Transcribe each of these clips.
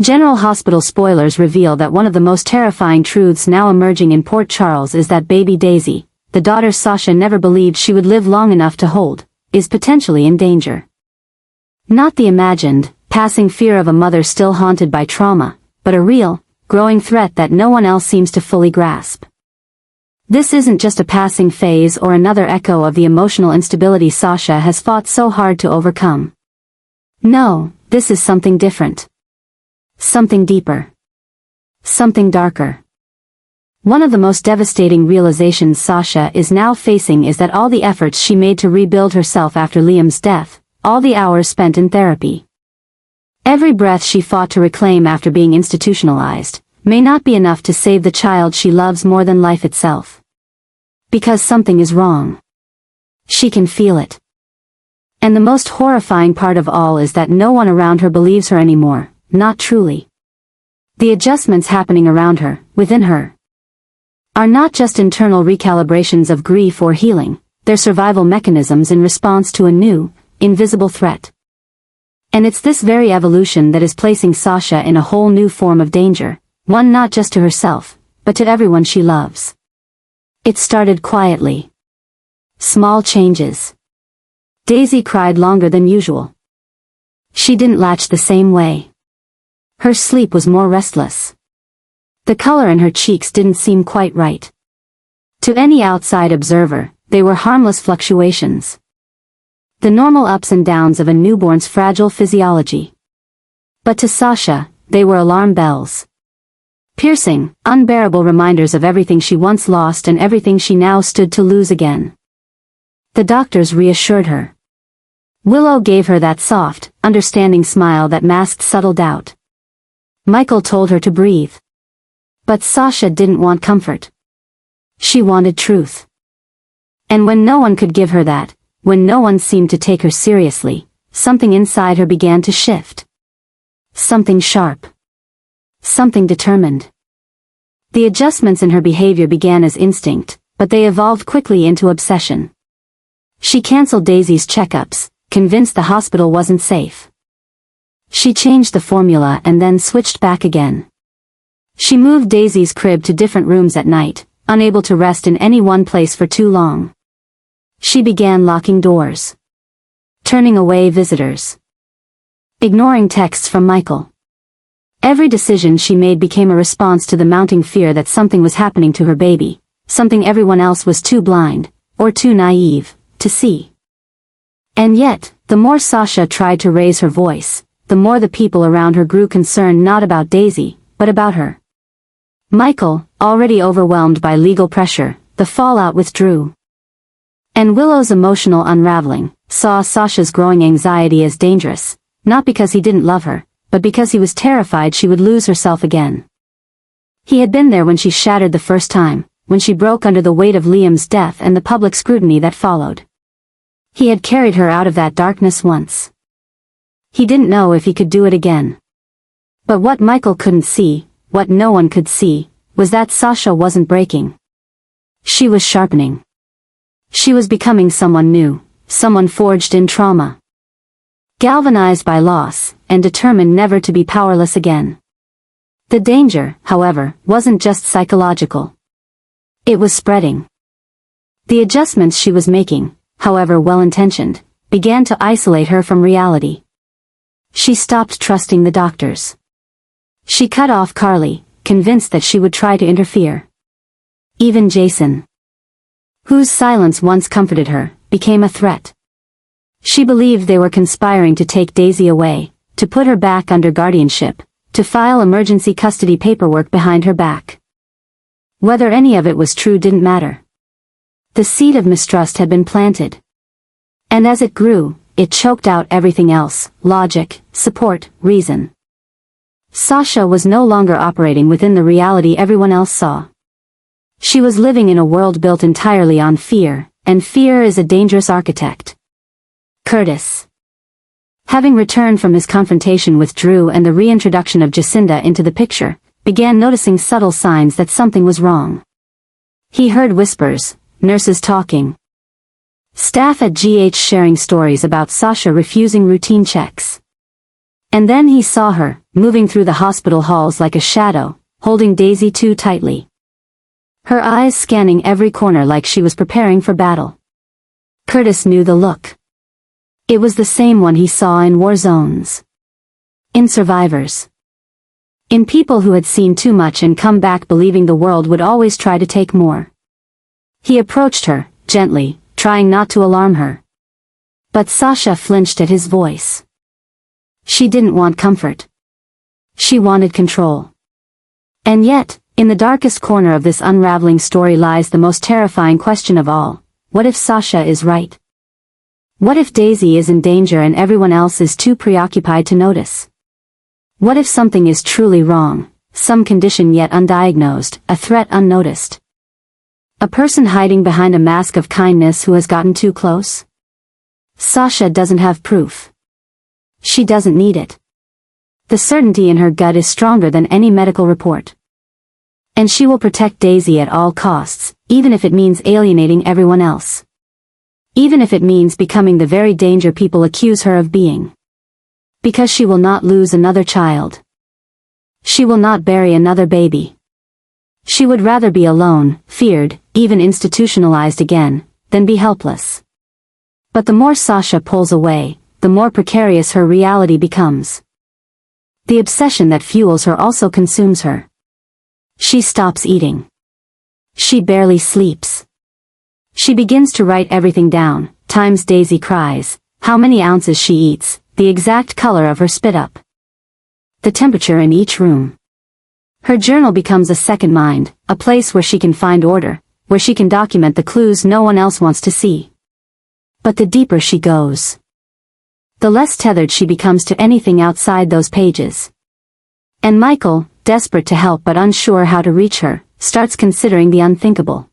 General Hospital spoilers reveal that one of the most terrifying truths now emerging in Port Charles is that baby Daisy, the daughter Sasha never believed she would live long enough to hold, is potentially in danger. Not the imagined, passing fear of a mother still haunted by trauma, but a real, growing threat that no one else seems to fully grasp. This isn't just a passing phase or another echo of the emotional instability Sasha has fought so hard to overcome. No, this is something different. Something deeper. Something darker. One of the most devastating realizations Sasha is now facing is that all the efforts she made to rebuild herself after Liam's death, all the hours spent in therapy, every breath she fought to reclaim after being institutionalized, may not be enough to save the child she loves more than life itself. Because something is wrong. She can feel it. And the most horrifying part of all is that no one around her believes her anymore. Not truly. The adjustments happening around her, within her, are not just internal recalibrations of grief or healing, they're survival mechanisms in response to a new, invisible threat. And it's this very evolution that is placing Sasha in a whole new form of danger, one not just to herself, but to everyone she loves. It started quietly. Small changes. Daisy cried longer than usual. She didn't latch the same way. Her sleep was more restless. The color in her cheeks didn't seem quite right. To any outside observer, they were harmless fluctuations. The normal ups and downs of a newborn's fragile physiology. But to Sasha, they were alarm bells. Piercing, unbearable reminders of everything she once lost and everything she now stood to lose again. The doctors reassured her. Willow gave her that soft, understanding smile that masked subtle doubt. Michael told her to breathe. But Sasha didn't want comfort. She wanted truth. And when no one could give her that, when no one seemed to take her seriously, something inside her began to shift. Something sharp. Something determined. The adjustments in her behavior began as instinct, but they evolved quickly into obsession. She canceled Daisy's checkups, convinced the hospital wasn't safe. She changed the formula and then switched back again. She moved Daisy's crib to different rooms at night, unable to rest in any one place for too long. She began locking doors. Turning away visitors. Ignoring texts from Michael. Every decision she made became a response to the mounting fear that something was happening to her baby, something everyone else was too blind, or too naive, to see. And yet, the more Sasha tried to raise her voice, the more the people around her grew concerned not about Daisy, but about her. Michael, already overwhelmed by legal pressure, the fallout with Drew. And Willow's emotional unraveling, saw Sasha's growing anxiety as dangerous, not because he didn't love her, but because he was terrified she would lose herself again. He had been there when she shattered the first time, when she broke under the weight of Liam's death and the public scrutiny that followed. He had carried her out of that darkness once. He didn't know if he could do it again. But what Michael couldn't see, what no one could see, was that Sasha wasn't breaking. She was sharpening. She was becoming someone new, someone forged in trauma. Galvanized by loss, and determined never to be powerless again. The danger, however, wasn't just psychological. It was spreading. The adjustments she was making, however well-intentioned, began to isolate her from reality. She stopped trusting the doctors. She cut off Carly, convinced that she would try to interfere. Even Jason, whose silence once comforted her, became a threat. She believed they were conspiring to take Daisy away, to put her back under guardianship, to file emergency custody paperwork behind her back. Whether any of it was true didn't matter. The seed of mistrust had been planted. And as it grew, it choked out everything else: logic, support, reason. Sasha was no longer operating within the reality everyone else saw. She was living in a world built entirely on fear, and fear is a dangerous architect. Curtis, having returned from his confrontation with Drew and the reintroduction of Jacinda into the picture, began noticing subtle signs that something was wrong. He heard whispers, nurses talking, staff at GH sharing stories about Sasha refusing routine checks. And then he saw her, moving through the hospital halls like a shadow, holding Daisy too tightly. Her eyes scanning every corner like she was preparing for battle. Curtis knew the look. It was the same one he saw in war zones. In survivors. In people who had seen too much and come back believing the world would always try to take more. He approached her, gently, trying not to alarm her. But Sasha flinched at his voice. She didn't want comfort. She wanted control. And yet, in the darkest corner of this unraveling story lies the most terrifying question of all. What if Sasha is right? What if Daisy is in danger and everyone else is too preoccupied to notice? What if something is truly wrong, some condition yet undiagnosed, a threat unnoticed? A person hiding behind a mask of kindness who has gotten too close? Sasha doesn't have proof. She doesn't need it. The certainty in her gut is stronger than any medical report. And she will protect Daisy at all costs, even if it means alienating everyone else. Even if it means becoming the very danger people accuse her of being. Because she will not lose another child. She will not bury another baby. She would rather be alone, feared, even institutionalized again, than be helpless. But the more Sasha pulls away, the more precarious her reality becomes. The obsession that fuels her also consumes her. She stops eating. She barely sleeps. She begins to write everything down, times Daisy cries, how many ounces she eats, the exact color of her spit up. The temperature in each room. Her journal becomes a second mind, a place where she can find order, where she can document the clues no one else wants to see. But the deeper she goes, the less tethered she becomes to anything outside those pages. And Michael, desperate to help but unsure how to reach her, starts considering the unthinkable.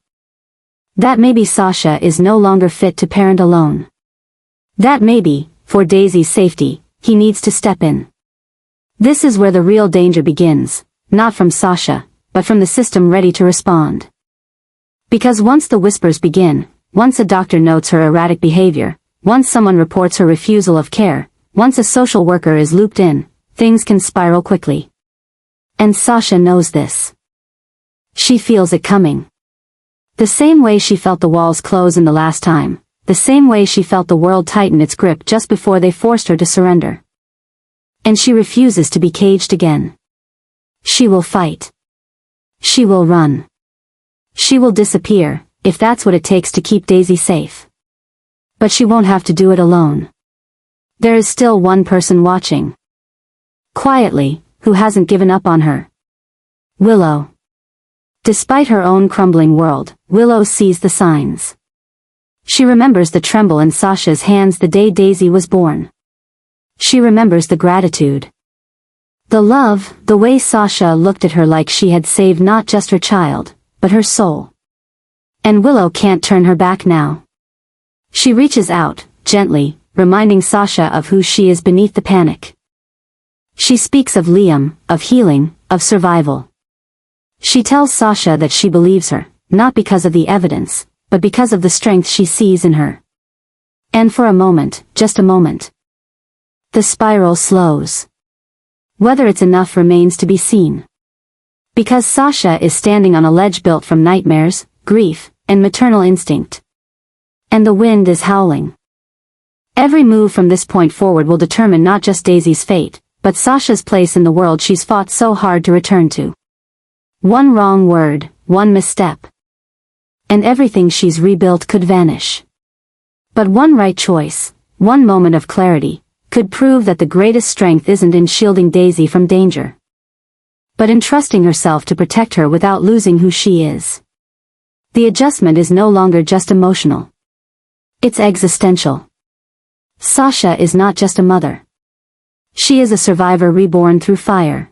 That maybe Sasha is no longer fit to parent alone. That maybe, for Daisy's safety, he needs to step in. This is where the real danger begins, not from Sasha, but from the system ready to respond. Because once the whispers begin, once a doctor notes her erratic behavior, once someone reports her refusal of care, once a social worker is looped in, things can spiral quickly. And Sasha knows this. She feels it coming. The same way she felt the walls close in the last time, the same way she felt the world tighten its grip just before they forced her to surrender. And she refuses to be caged again. She will fight. She will run. She will disappear, if that's what it takes to keep Daisy safe. But she won't have to do it alone. There is still one person watching. Quietly, who hasn't given up on her. Willow. Despite her own crumbling world, Willow sees the signs. She remembers the tremble in Sasha's hands the day Daisy was born. She remembers the gratitude. The love, the way Sasha looked at her like she had saved not just her child, but her soul. And Willow can't turn her back now. She reaches out, gently, reminding Sasha of who she is beneath the panic. She speaks of Liam, of healing, of survival. She tells Sasha that she believes her, not because of the evidence, but because of the strength she sees in her. And for a moment, just a moment, the spiral slows. Whether it's enough remains to be seen. Because Sasha is standing on a ledge built from nightmares, grief, and maternal instinct. And the wind is howling. Every move from this point forward will determine not just Daisy's fate, but Sasha's place in the world she's fought so hard to return to. One wrong word, one misstep, and everything she's rebuilt could vanish. But one right choice, one moment of clarity, could prove that the greatest strength isn't in shielding Daisy from danger, but in trusting herself to protect her without losing who she is. The adjustment is no longer just emotional. It's existential. Sasha is not just a mother. She is a survivor reborn through fire.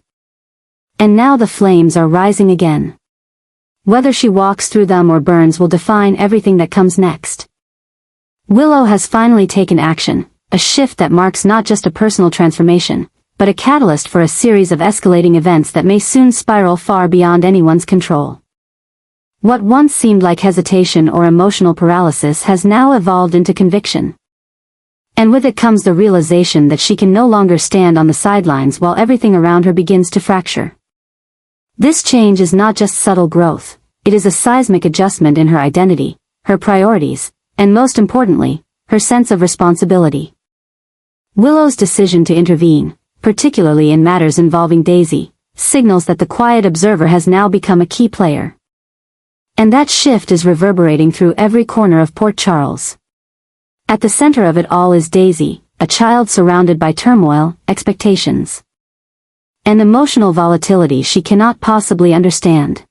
And now the flames are rising again. Whether she walks through them or burns will define everything that comes next. Willow has finally taken action, a shift that marks not just a personal transformation, but a catalyst for a series of escalating events that may soon spiral far beyond anyone's control. What once seemed like hesitation or emotional paralysis has now evolved into conviction. And with it comes the realization that she can no longer stand on the sidelines while everything around her begins to fracture. This change is not just subtle growth, it is a seismic adjustment in her identity, her priorities, and most importantly, her sense of responsibility. Willow's decision to intervene, particularly in matters involving Daisy, signals that the quiet observer has now become a key player. And that shift is reverberating through every corner of Port Charles. At the center of it all is Daisy, a child surrounded by turmoil, expectations, and emotional volatility she cannot possibly understand.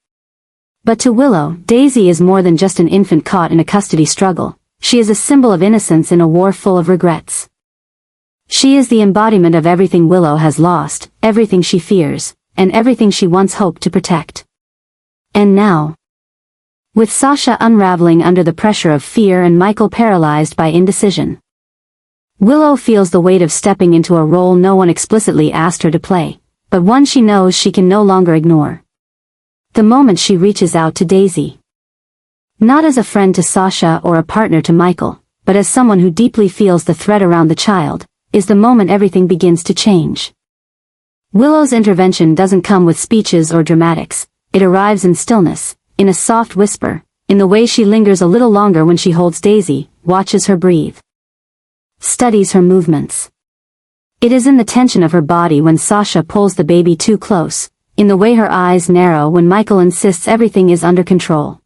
But to Willow, Daisy is more than just an infant caught in a custody struggle. She is a symbol of innocence in a war full of regrets. She is the embodiment of everything Willow has lost, everything she fears, and everything she once hoped to protect. And now, with Sasha unraveling under the pressure of fear and Michael paralyzed by indecision, Willow feels the weight of stepping into a role no one explicitly asked her to play, but one she knows she can no longer ignore. The moment she reaches out to Daisy, not as a friend to Sasha or a partner to Michael, but as someone who deeply feels the threat around the child, is the moment everything begins to change. Willow's intervention doesn't come with speeches or dramatics, it arrives in stillness, in a soft whisper, in the way she lingers a little longer when she holds Daisy, watches her breathe, studies her movements. It is in the tension of her body when Sasha pulls the baby too close, in the way her eyes narrow when Michael insists everything is under control.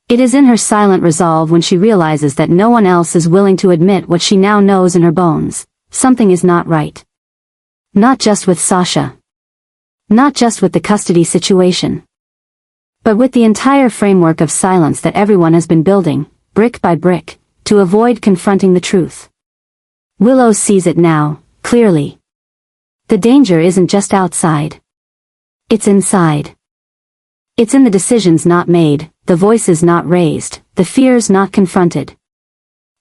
It is in her silent resolve when she realizes that no one else is willing to admit what she now knows in her bones: something is not right. Not just with Sasha. Not just with the custody situation, but with the entire framework of silence that everyone has been building, brick by brick, to avoid confronting the truth. Willow sees it now, clearly. The danger isn't just outside. It's inside. It's in the decisions not made, the voices not raised, the fears not confronted.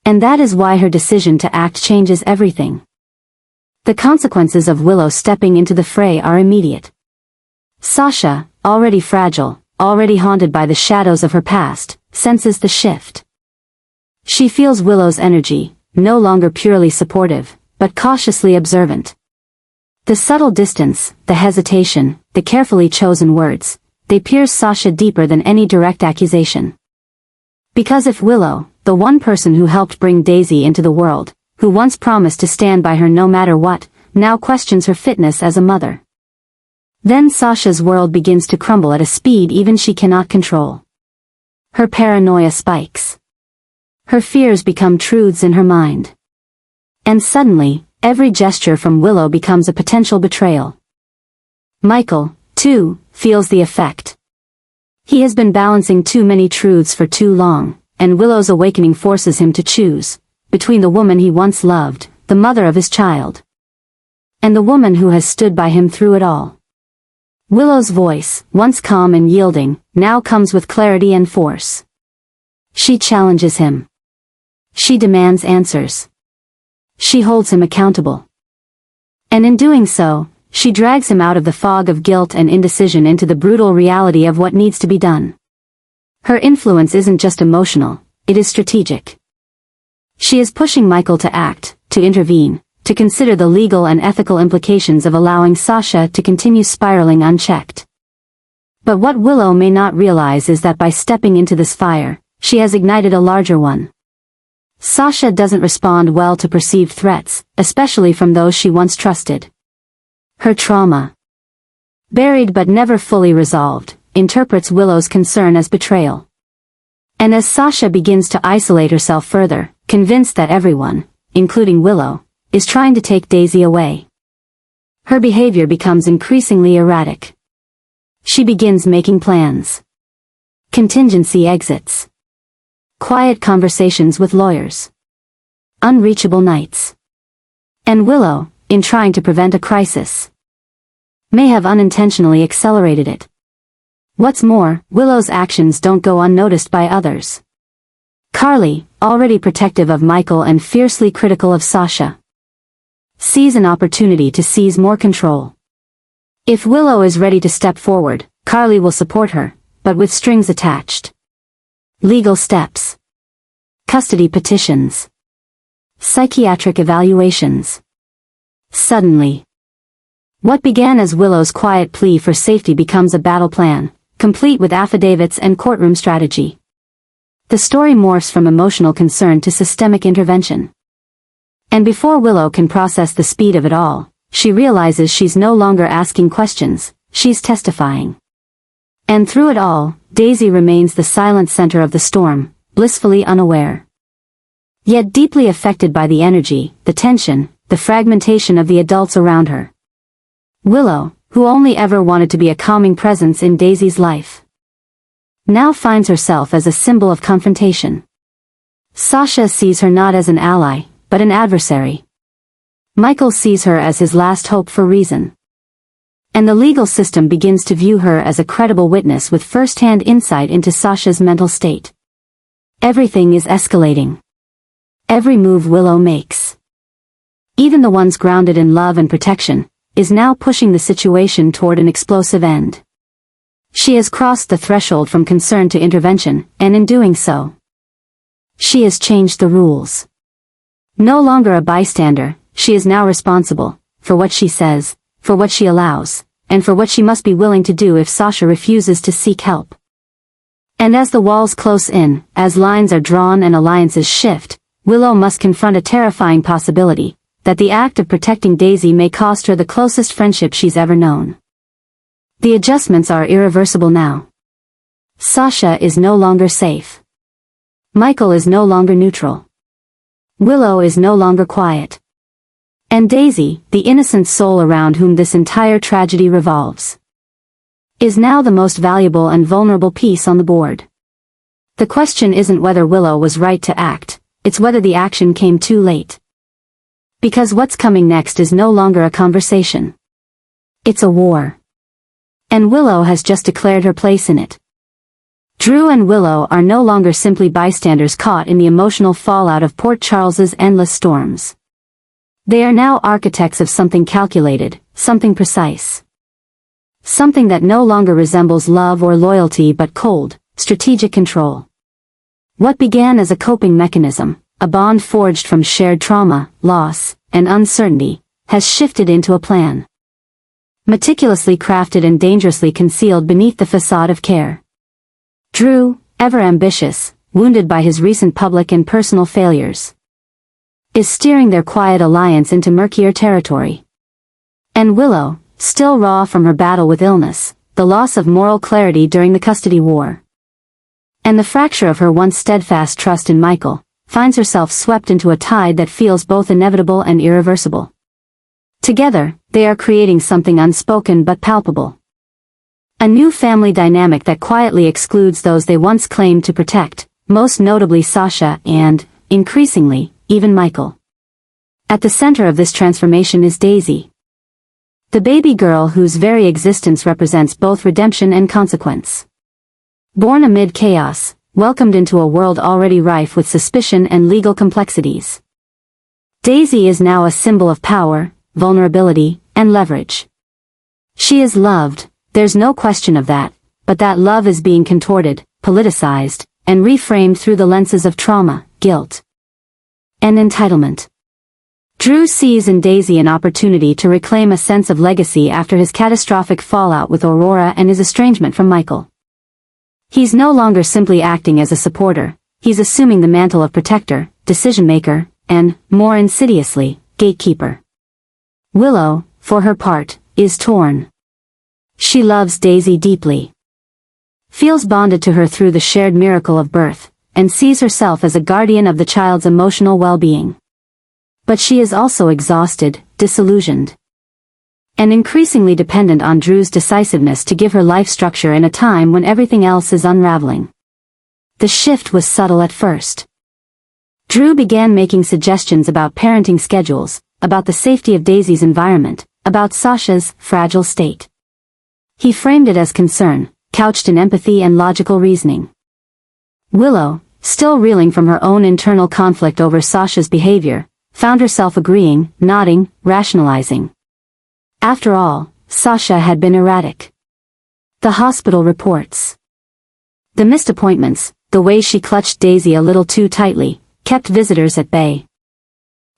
And that is why her decision to act changes everything. The consequences of Willow stepping into the fray are immediate. Sasha, already fragile, already haunted by the shadows of her past, senses the shift. She feels Willow's energy, no longer purely supportive, but cautiously observant. The subtle distance, the hesitation, the carefully chosen words, they pierce Sasha deeper than any direct accusation. Because if Willow, the one person who helped bring Daisy into the world, who once promised to stand by her no matter what, now questions her fitness as a mother, then Sasha's world begins to crumble at a speed even she cannot control. Her paranoia spikes. Her fears become truths in her mind. And suddenly, every gesture from Willow becomes a potential betrayal. Michael, too, feels the effect. He has been balancing too many truths for too long, and Willow's awakening forces him to choose between the woman he once loved, the mother of his child, and the woman who has stood by him through it all. Willow's voice, once calm and yielding, now comes with clarity and force. She challenges him. She demands answers. She holds him accountable. And in doing so, she drags him out of the fog of guilt and indecision into the brutal reality of what needs to be done. Her influence isn't just emotional, it is strategic. She is pushing Michael to act, to intervene, to consider the legal and ethical implications of allowing Sasha to continue spiraling unchecked. But what Willow may not realize is that by stepping into this fire, she has ignited a larger one. Sasha doesn't respond well to perceived threats, especially from those she once trusted. Her trauma, buried but never fully resolved, interprets Willow's concern as betrayal. And as Sasha begins to isolate herself further, convinced that everyone, including Willow, is trying to take Daisy away, her behavior becomes increasingly erratic. She begins making plans, contingency exits, quiet conversations with lawyers, unreachable nights. And Willow, in trying to prevent a crisis, may have unintentionally accelerated it. What's more, Willow's actions don't go unnoticed by others. Carly, already protective of Michael and fiercely critical of Sasha, sees an opportunity to seize more control. If Willow is ready to step forward, Carly will support her, but with strings attached. Legal steps, custody petitions, Psychiatric evaluations. Suddenly, what began as Willow's quiet plea for safety becomes a battle plan, complete with affidavits and courtroom strategy. The story morphs from emotional concern to systemic intervention. And before Willow can process the speed of it all, she realizes she's no longer asking questions, she's testifying. And through it all, Daisy remains the silent center of the storm, blissfully unaware. Yet deeply affected by the energy, the tension, the fragmentation of the adults around her. Willow, who only ever wanted to be a calming presence in Daisy's life, now finds herself as a symbol of confrontation. Sasha sees her not as an ally, but an adversary. Michael sees her as his last hope for reason. And the legal system begins to view her as a credible witness with first-hand insight into Sasha's mental state. Everything is escalating. Every move Willow makes, even the ones grounded in love and protection, is now pushing the situation toward an explosive end. She has crossed the threshold from concern to intervention, and in doing so, she has changed the rules. No longer a bystander, she is now responsible, for what she says, for what she allows, and for what she must be willing to do if Sasha refuses to seek help. And as the walls close in, as lines are drawn and alliances shift, Willow must confront a terrifying possibility, that the act of protecting Daisy may cost her the closest friendship she's ever known. The adjustments are irreversible now. Sasha is no longer safe. Michael is no longer neutral. Willow is no longer quiet. And Daisy, the innocent soul around whom this entire tragedy revolves, is now the most valuable and vulnerable piece on the board. The question isn't whether Willow was right to act, it's whether the action came too late. Because what's coming next is no longer a conversation. It's a war. And Willow has just declared her place in it. Drew and Willow are no longer simply bystanders caught in the emotional fallout of Port Charles's endless storms. They are now architects of something calculated, something precise. Something that no longer resembles love or loyalty but cold, strategic control. What began as a coping mechanism, a bond forged from shared trauma, loss, and uncertainty, has shifted into a plan. Meticulously crafted and dangerously concealed beneath the facade of care. Drew, ever ambitious, wounded by his recent public and personal failures, is steering their quiet alliance into murkier territory. And Willow, still raw from her battle with illness, the loss of moral clarity during the custody war, and the fracture of her once steadfast trust in Michael, finds herself swept into a tide that feels both inevitable and irreversible. Together, they are creating something unspoken but palpable. A new family dynamic that quietly excludes those they once claimed to protect, most notably Sasha and, increasingly, even Michael. At the center of this transformation is Daisy, the baby girl whose very existence represents both redemption and consequence. Born amid chaos, welcomed into a world already rife with suspicion and legal complexities, Daisy is now a symbol of power, vulnerability, and leverage. She is loved, there's no question of that, but that love is being contorted, politicized, and reframed through the lenses of trauma, guilt, and entitlement. Drew sees in Daisy an opportunity to reclaim a sense of legacy after his catastrophic fallout with Aurora and his estrangement from Michael. He's no longer simply acting as a supporter, he's assuming the mantle of protector, decision-maker, and, more insidiously, gatekeeper. Willow, for her part, is torn. She loves Daisy deeply, feels bonded to her through the shared miracle of birth, and sees herself as a guardian of the child's emotional well-being. But she is also exhausted, disillusioned, and increasingly dependent on Drew's decisiveness to give her life structure in a time when everything else is unraveling. The shift was subtle at first. Drew began making suggestions about parenting schedules, about the safety of Daisy's environment, about Sasha's fragile state. He framed it as concern, couched in empathy and logical reasoning. Willow, still reeling from her own internal conflict over Sasha's behavior, found herself agreeing, nodding, rationalizing. After all, Sasha had been erratic. The hospital reports, the missed appointments, the way she clutched Daisy a little too tightly, kept visitors at bay.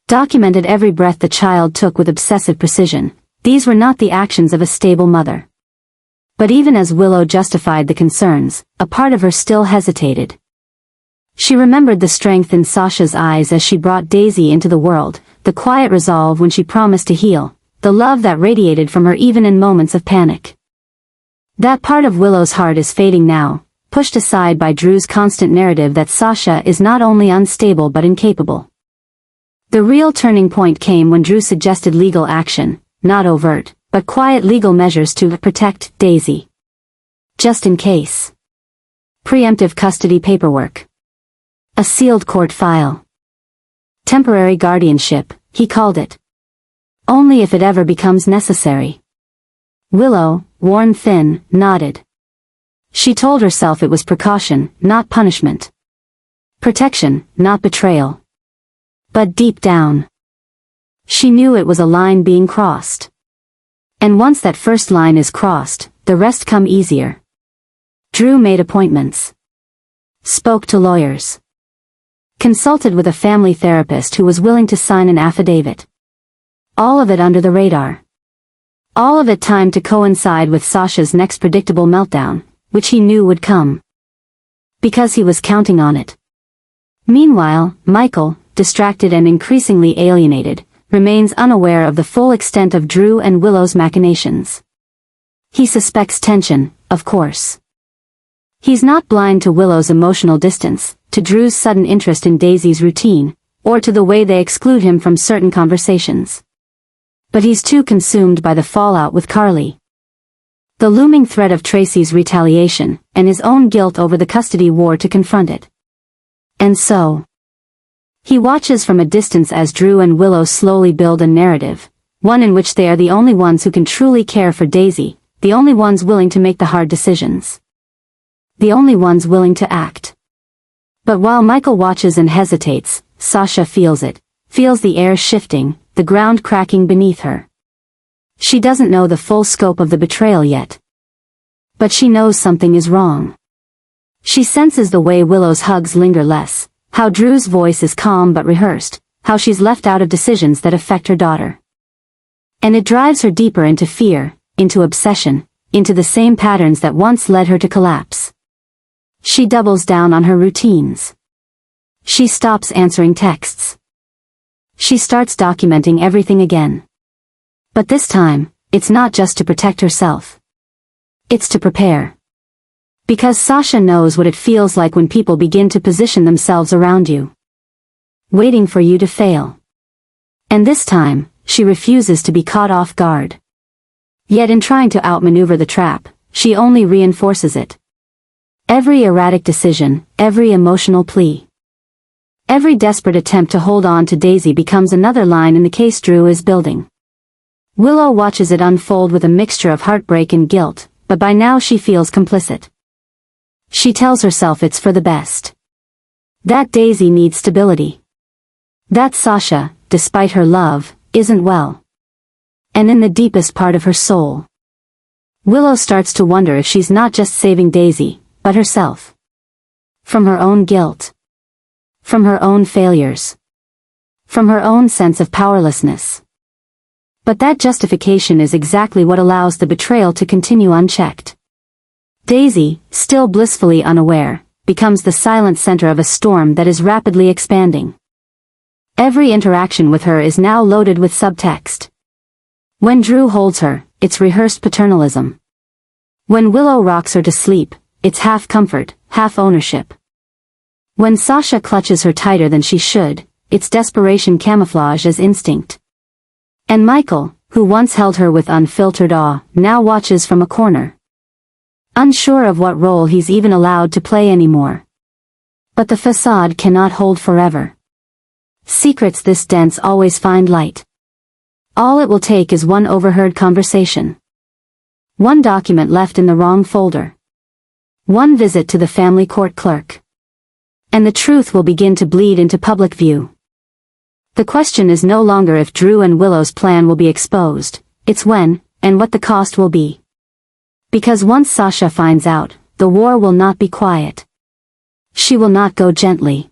Documented every breath the child took with obsessive precision. These were not the actions of a stable mother. But even as Willow justified the concerns, a part of her still hesitated. She remembered the strength in Sasha's eyes as she brought Daisy into the world, the quiet resolve when she promised to heal, the love that radiated from her even in moments of panic. That part of Willow's heart is fading now, pushed aside by Drew's constant narrative that Sasha is not only unstable but incapable. The real turning point came when Drew suggested legal action, not overt, but quiet legal measures to protect Daisy. Just in case. Preemptive custody paperwork. A sealed court file. Temporary guardianship, he called it. Only if it ever becomes necessary. Willow, worn thin, nodded. She told herself it was precaution, not punishment. Protection, not betrayal. But deep down, she knew it was a line being crossed. And once that first line is crossed, the rest come easier. Drew made appointments. Spoke to lawyers. Consulted with a family therapist who was willing to sign an affidavit. All of it under the radar. All of it timed to coincide with Sasha's next predictable meltdown, which he knew would come. Because he was counting on it. Meanwhile, Michael, distracted and increasingly alienated, remains unaware of the full extent of Drew and Willow's machinations. He suspects tension, of course. He's not blind to Willow's emotional distance, to Drew's sudden interest in Daisy's routine, or to the way they exclude him from certain conversations. But he's too consumed by the fallout with Carly. The looming threat of Tracy's retaliation, and his own guilt over the custody war to confront it. And so, he watches from a distance as Drew and Willow slowly build a narrative, one in which they are the only ones who can truly care for Daisy, the only ones willing to make the hard decisions. The only ones willing to act. But while Michael watches and hesitates, Sasha feels it, feels the air shifting, the ground cracking beneath her. She doesn't know the full scope of the betrayal yet. But she knows something is wrong. She senses the way Willow's hugs linger less, how Drew's voice is calm but rehearsed, how she's left out of decisions that affect her daughter. And it drives her deeper into fear, into obsession, into the same patterns that once led her to collapse. She doubles down on her routines. She stops answering texts. She starts documenting everything again. But this time, it's not just to protect herself. It's to prepare. Because Sasha knows what it feels like when people begin to position themselves around you. Waiting for you to fail. And this time, she refuses to be caught off guard. Yet in trying to outmaneuver the trap, she only reinforces it. Every erratic decision, every emotional plea. Every desperate attempt to hold on to Daisy becomes another line in the case Drew is building. Willow watches it unfold with a mixture of heartbreak and guilt, but by now she feels complicit. She tells herself it's for the best. That Daisy needs stability. That Sasha, despite her love, isn't well. And in the deepest part of her soul, Willow starts to wonder if she's not just saving Daisy, but herself. From her own guilt. From her own failures. From her own sense of powerlessness. But that justification is exactly what allows the betrayal to continue unchecked. Daisy, still blissfully unaware, becomes the silent center of a storm that is rapidly expanding. Every interaction with her is now loaded with subtext. When Drew holds her, it's rehearsed paternalism. When Willow rocks her to sleep, it's half comfort, half ownership. When Sasha clutches her tighter than she should, it's desperation camouflaged as instinct. And Michael, who once held her with unfiltered awe, now watches from a corner. Unsure of what role he's even allowed to play anymore. But the facade cannot hold forever. Secrets this dense always find light. All it will take is one overheard conversation. One document left in the wrong folder. One visit to the family court clerk. And the truth will begin to bleed into public view. The question is no longer if Drew and Willow's plan will be exposed, it's when, and what the cost will be. Because once Sasha finds out, the war will not be quiet. She will not go gently.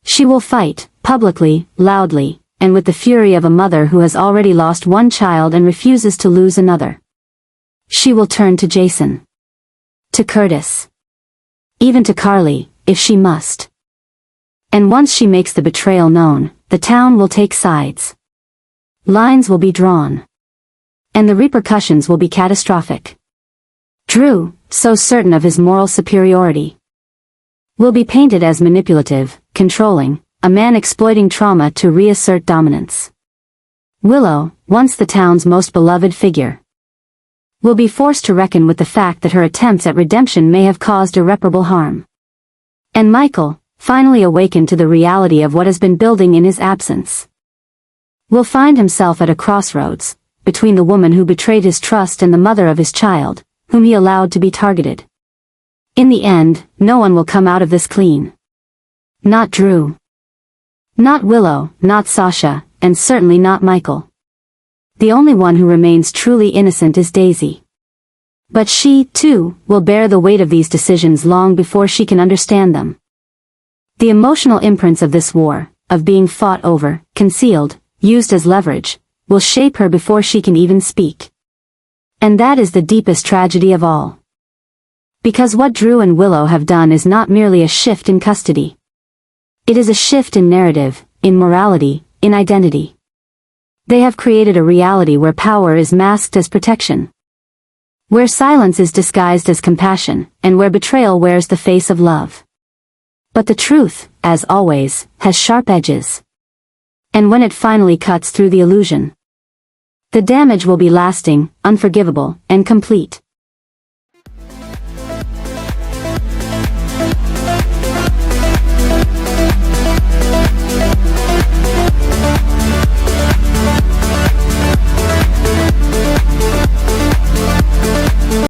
She will fight, publicly, loudly, and with the fury of a mother who has already lost one child and refuses to lose another. She will turn to Jason. To Curtis. Even to Carly, if she must. And once she makes the betrayal known, the town will take sides. Lines will be drawn. And the repercussions will be catastrophic. Drew, so certain of his moral superiority, will be painted as manipulative, controlling, a man exploiting trauma to reassert dominance. Willow, once the town's most beloved figure, will be forced to reckon with the fact that her attempts at redemption may have caused irreparable harm. And Michael, finally awakened to the reality of what has been building in his absence, will find himself at a crossroads, between the woman who betrayed his trust and the mother of his child, whom he allowed to be targeted. In the end, no one will come out of this clean. Not Drew. Not Willow, not Sasha, and certainly not Michael. The only one who remains truly innocent is Daisy. But she, too, will bear the weight of these decisions long before she can understand them. The emotional imprints of this war, of being fought over, concealed, used as leverage, will shape her before she can even speak. And that is the deepest tragedy of all. Because what Drew and Willow have done is not merely a shift in custody. It is a shift in narrative, in morality, in identity. They have created a reality where power is masked as protection, where silence is disguised as compassion, and where betrayal wears the face of love. But the truth, as always, has sharp edges. And when it finally cuts through the illusion, the damage will be lasting, unforgivable, and complete.